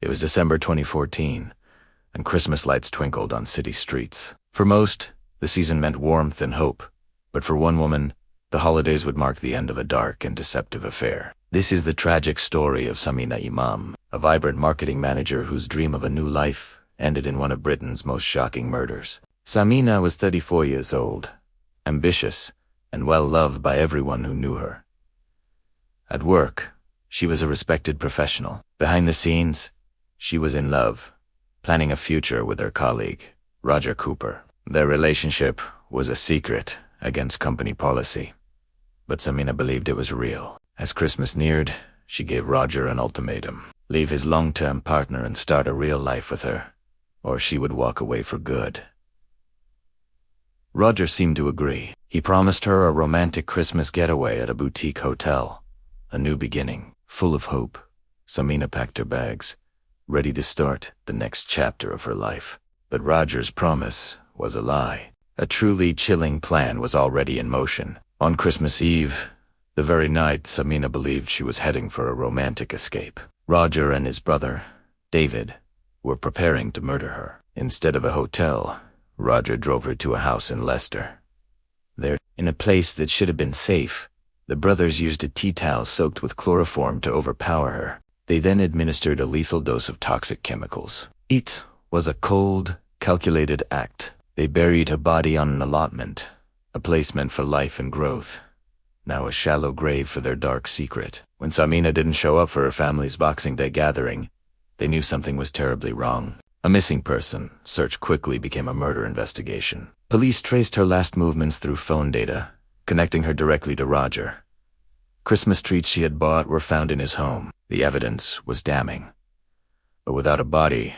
It was December 2014, and Christmas lights twinkled on city streets. For most, the season meant warmth and hope, but for one woman, the holidays would mark the end of a dark and deceptive affair. This is the tragic story of Sameena Imam, a vibrant marketing manager whose dream of a new life ended in one of Britain's most shocking murders. Sameena was 34 years old, ambitious, and well-loved by everyone who knew her. At work, she was a respected professional. Behind the scenes, she was in love, planning a future with her colleague, Roger Cooper. Their relationship was a secret against company policy, but Sameena believed it was real. As Christmas neared, she gave Roger an ultimatum: leave his long-term partner and start a real life with her, or she would walk away for good. Roger seemed to agree. He promised her a romantic Christmas getaway at a boutique hotel, a new beginning, full of hope. Sameena packed her bags, ready to start the next chapter of her life. But Roger's promise was a lie. A truly chilling plan was already in motion. On Christmas Eve, the very night Sameena believed she was heading for a romantic escape, Roger and his brother, David, were preparing to murder her. Instead of a hotel, Roger drove her to a house in Leicester. There, in a place that should have been safe, the brothers used a tea towel soaked with chloroform to overpower her. They then administered a lethal dose of toxic chemicals. It was a cold, calculated act. They buried her body on an allotment, a place meant for life and growth, now a shallow grave for their dark secret. When Sameena didn't show up for her family's Boxing Day gathering, they knew something was terribly wrong. A missing person search quickly became a murder investigation. Police traced her last movements through phone data, connecting her directly to Roger. Christmas treats she had bought were found in his home. The evidence was damning. But without a body,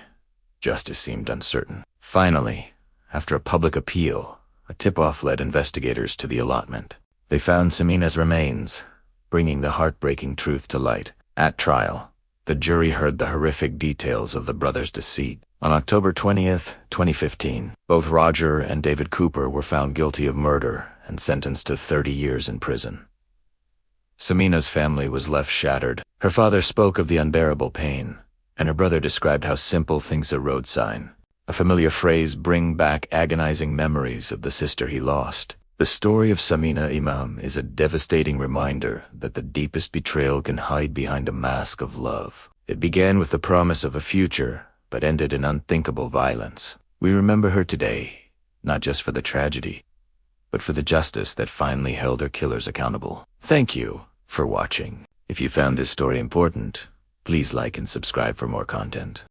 justice seemed uncertain. Finally, after a public appeal, a tip-off led investigators to the allotment. They found Sameena's remains, bringing the heartbreaking truth to light. At trial, the jury heard the horrific details of the brothers' deceit. On October 20th, 2015, both Roger and David Cooper were found guilty of murder and sentenced to 30 years in prison. Sameena's family was left shattered. Her father spoke of the unbearable pain, and her brother described how simple things a road sign, a familiar phrase, bring back agonizing memories of the sister he lost. The story of Sameena Imam is a devastating reminder that the deepest betrayal can hide behind a mask of love. It began with the promise of a future, but ended in unthinkable violence. We remember her today, not just for the tragedy, but for the justice that finally held her killers accountable. Thank you for watching. If you found this story important, please like and subscribe for more content.